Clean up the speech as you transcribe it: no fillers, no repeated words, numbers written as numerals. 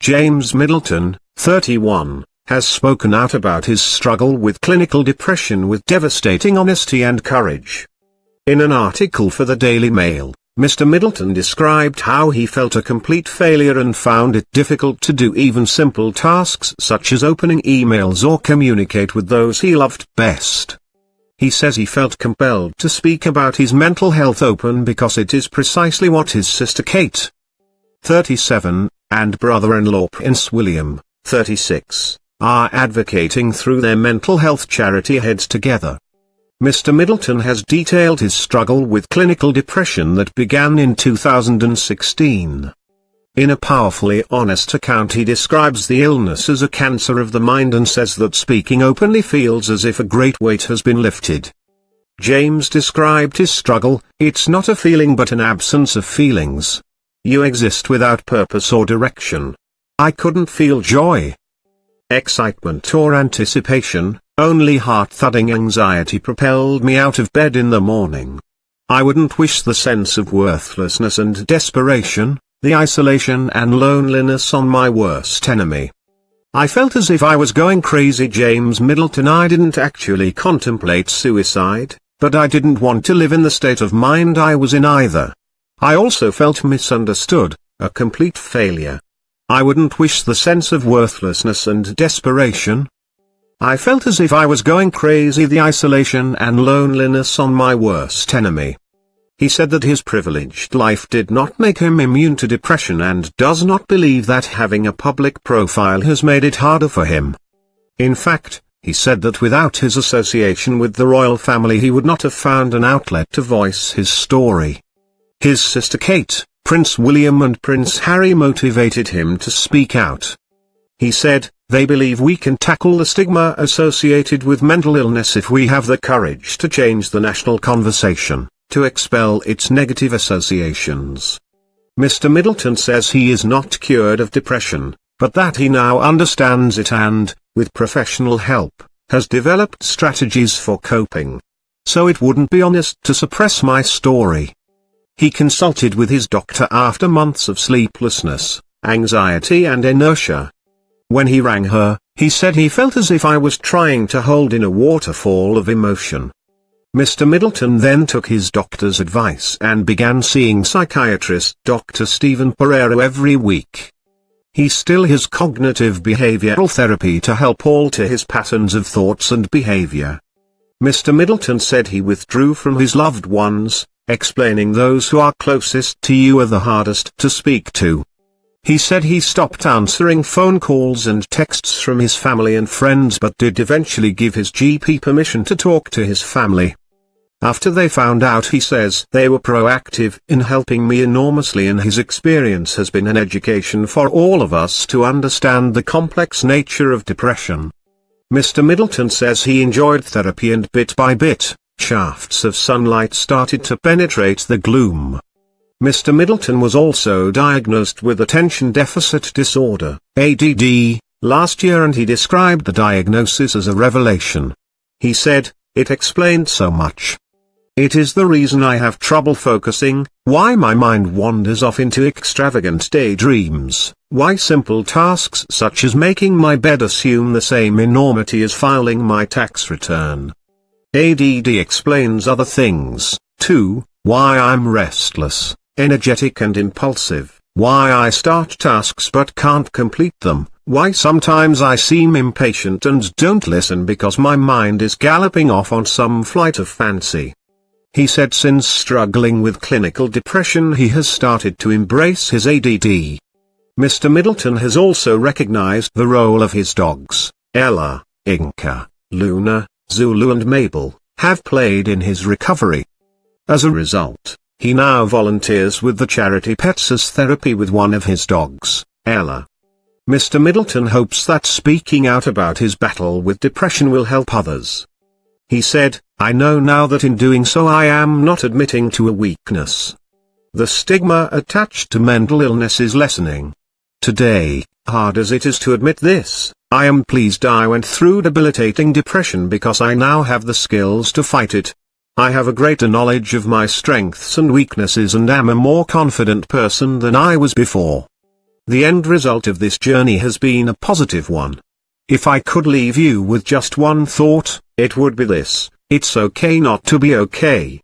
James Middleton, 31, has spoken out about his struggle with clinical depression with devastating honesty and courage. In an article for the Daily Mail, Mr. Middleton described how he felt a complete failure and found it difficult to do even simple tasks such as opening emails or communicate with those he loved best. He says he felt compelled to speak about his mental health open because it is precisely what his sister Kate, 37, and brother-in-law Prince William, 36, are advocating through their mental health charity Heads Together. Mr. Middleton has detailed his struggle with clinical depression that began in 2016. In a powerfully honest account he describes the illness as a cancer of the mind and says that speaking openly feels as if a great weight has been lifted. James described his struggle: "It's not a feeling but an absence of feelings. You exist without purpose or direction. I couldn't feel joy, excitement or anticipation, only heart-thudding anxiety propelled me out of bed in the morning. I wouldn't wish the sense of worthlessness and desperation, the isolation and loneliness on my worst enemy. I felt as if I was going crazy." James Middleton: "I didn't actually contemplate suicide, but I didn't want to live in the state of mind I was in either. I also felt misunderstood, a complete failure. I wouldn't wish the sense of worthlessness and desperation. I felt as if I was going crazy, the isolation and loneliness on my worst enemy." He said that his privileged life did not make him immune to depression and does not believe that having a public profile has made it harder for him. In fact, he said that without his association with the royal family he would not have found an outlet to voice his story. His sister Kate, Prince William and Prince Harry motivated him to speak out. He said, "They believe we can tackle the stigma associated with mental illness if we have the courage to change the national conversation, to expel its negative associations." Mr. Middleton says he is not cured of depression, but that he now understands it and, with professional help, has developed strategies for coping. "So it wouldn't be honest to suppress my story." He consulted with his doctor after months of sleeplessness, anxiety and inertia. When he rang her, he said he felt as if I was trying to hold in a waterfall of emotion. Mr. Middleton then took his doctor's advice and began seeing psychiatrist Dr. Stephen Pereira every week. He still has cognitive behavioral therapy to help alter his patterns of thoughts and behavior. Mr. Middleton said he withdrew from his loved ones, explaining those who are closest to you are the hardest to speak to. He said he stopped answering phone calls and texts from his family and friends but did eventually give his GP permission to talk to his family. After they found out, he says, "They were proactive in helping me enormously and his experience has been an education for all of us to understand the complex nature of depression." Mr. Middleton says he enjoyed therapy and bit by bit, shafts of sunlight started to penetrate the gloom. Mr. Middleton was also diagnosed with attention deficit disorder, ADD, last year and he described the diagnosis as a revelation. He said, "It explained so much. It is the reason I have trouble focusing, why my mind wanders off into extravagant daydreams, why simple tasks such as making my bed assume the same enormity as filing my tax return. ADD explains other things, too, why I'm restless, energetic and impulsive, why I start tasks but can't complete them, why sometimes I seem impatient and don't listen because my mind is galloping off on some flight of fancy." He said since struggling with clinical depression he has started to embrace his ADD. Mr. Middleton has also recognized the role of his dogs, Ella, Inca, Luna, Zulu and Mabel, have played in his recovery. As a result, he now volunteers with the charity Pets as Therapy with one of his dogs, Ella. Mr. Middleton hopes that speaking out about his battle with depression will help others. He said, "I know now that in doing so I am not admitting to a weakness. The stigma attached to mental illness is lessening. Today, hard as it is to admit this, I am pleased I went through debilitating depression because I now have the skills to fight it. I have a greater knowledge of my strengths and weaknesses and am a more confident person than I was before." The end result of this journey has been a positive one. If I could leave you with just one thought, it would be this: it's okay not to be okay.